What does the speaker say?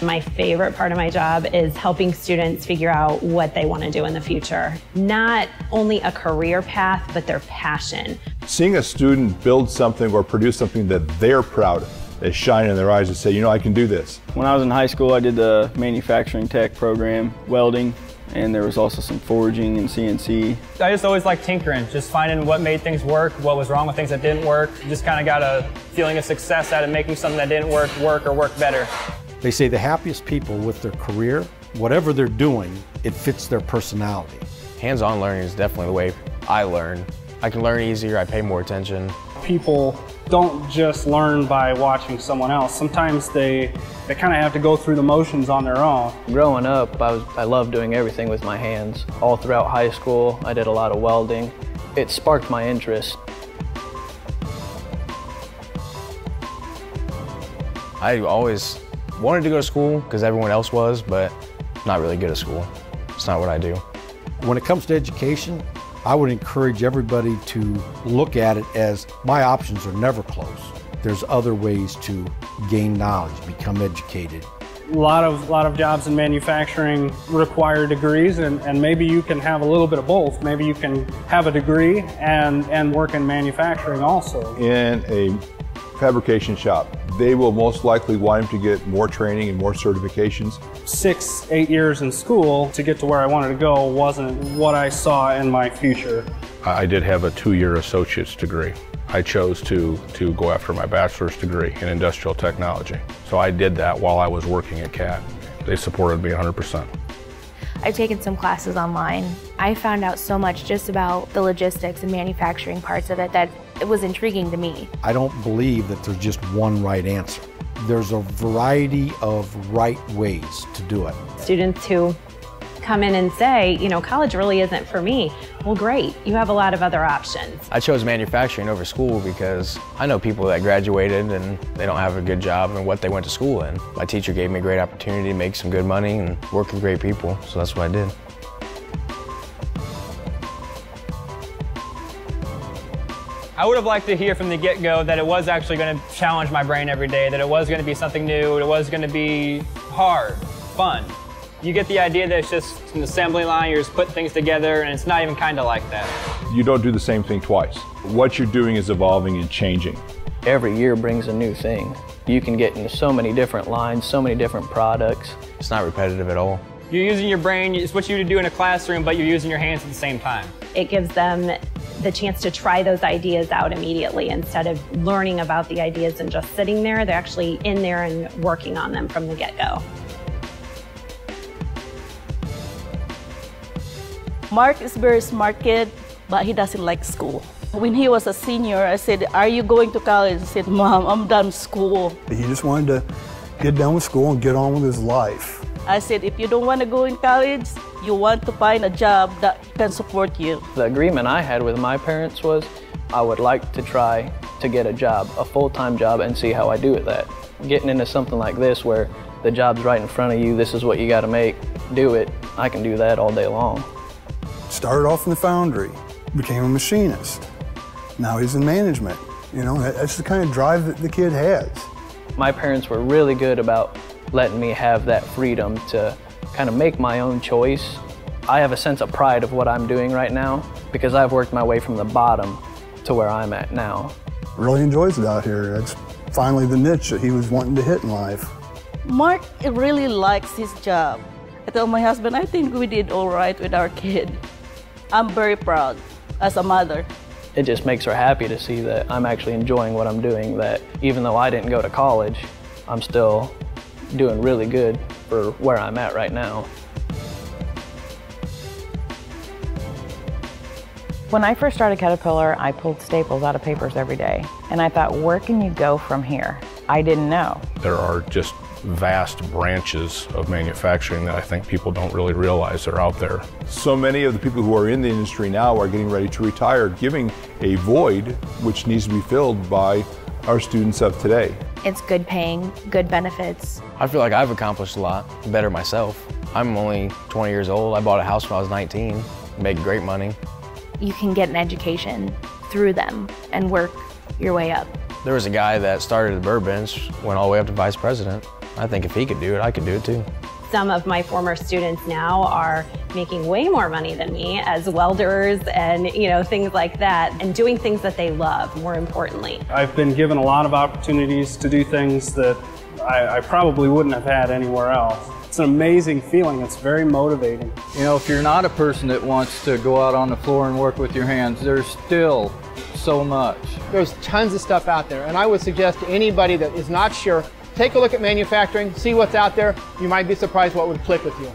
My favorite part of my job is helping students figure out what they want to do in the future. Not only a career path, but their passion. Seeing a student build something or produce something that they're proud of, they shine in their eyes and say, you know, I can do this. When I was in high school, I did the manufacturing tech program, welding, and there was also some forging and CNC. I just always liked tinkering, just finding what made things work, what was wrong with things that didn't work. Just kind of got a feeling of success out of making something that didn't work or work better. They say the happiest people with their career, whatever they're doing, it fits their personality. Hands-on learning is definitely the way I learn. I can learn easier, I pay more attention. People don't just learn by watching someone else. Sometimes they kind of have to go through the motions on their own. Growing up, I loved doing everything with my hands. All throughout high school, I did a lot of welding. It sparked my interest. I always wanted to go to school because everyone else was, but not really good at school. It's not what I do. When it comes to education, I would encourage everybody to look at it as my options are never closed. There's other ways to gain knowledge, become educated. A lot of jobs in manufacturing require degrees, and maybe you can have a little bit of both. Maybe you can have a degree and work in manufacturing also. In a fabrication shop, they will most likely want him to get more training and more certifications. 6-8 years in school to get to where I wanted to go wasn't what I saw in my future. I did have a 2-year associate's degree. I chose to go after my bachelor's degree in industrial technology. So I did that while I was working at CAT. They supported me 100%. I've taken some classes online. I found out so much just about the logistics and manufacturing parts of it that it was intriguing to me. I don't believe that there's just one right answer. There's a variety of right ways to do it. Students who come in and say, you know, college really isn't for me. Well, great, you have a lot of other options. I chose manufacturing over school because I know people that graduated and they don't have a good job in what they went to school in. My teacher gave me a great opportunity to make some good money and work with great people, so that's what I did. I would have liked to hear from the get-go that it was actually going to challenge my brain every day, that it was going to be something new, it was going to be hard, fun. You get the idea that it's just an assembly line, you're just putting things together, and it's not even kind of like that. You don't do the same thing twice. What you're doing is evolving and changing. Every year brings a new thing. You can get into so many different lines, so many different products. It's not repetitive at all. You're using your brain, it's what you would do in a classroom, but you're using your hands at the same time. It gives them the chance to try those ideas out immediately instead of learning about the ideas and just sitting there. They're actually in there and working on them from the get-go. Mark is a very smart kid, but he doesn't like school. When he was a senior, I said, "Are you going to college?" He said, "Mom, I'm done with school." He just wanted to get done with school and get on with his life. I said, if you don't want to go in college, you want to find a job that can support you. The agreement I had with my parents was I would like to try to get a job, a full-time job, and see how I do with that. Getting into something like this where the job's right in front of you, this is what you got to make, do it, I can do that all day long. Started off in the foundry, became a machinist. Now he's in management. You know, that's the kind of drive that the kid has. My parents were really good about letting me have that freedom to kind of make my own choice. I have a sense of pride of what I'm doing right now because I've worked my way from the bottom to where I'm at now. Really enjoys it out here. That's finally the niche that he was wanting to hit in life. Mark really likes his job. I told my husband, I think we did all right with our kid. I'm very proud as a mother. It just makes her happy to see that I'm actually enjoying what I'm doing, that even though I didn't go to college, I'm still doing really good for where I'm at right now. When I first started Caterpillar, I pulled staples out of papers every day. And I thought, where can you go from here? I didn't know. There are just vast branches of manufacturing that I think people don't really realize are out there. So many of the people who are in the industry now are getting ready to retire, giving a void which needs to be filled by our students of today. It's good paying, good benefits. I feel like I've accomplished a lot, better myself. I'm only 20 years old. I bought a house when I was 19, make great money. You can get an education through them and work your way up. There was a guy that started at the burr bench, went all the way up to vice president. I think if he could do it, I could do it too. Some of my former students now are making way more money than me as welders and things like that, and doing things that they love, more importantly. I've been given a lot of opportunities to do things that I probably wouldn't have had anywhere else. It's an amazing feeling. It's very motivating. If you're not a person that wants to go out on the floor and work with your hands, there's still so much. There's tons of stuff out there, and I would suggest to anybody that is not sure, take a look at manufacturing, see what's out there. You might be surprised what would click with you.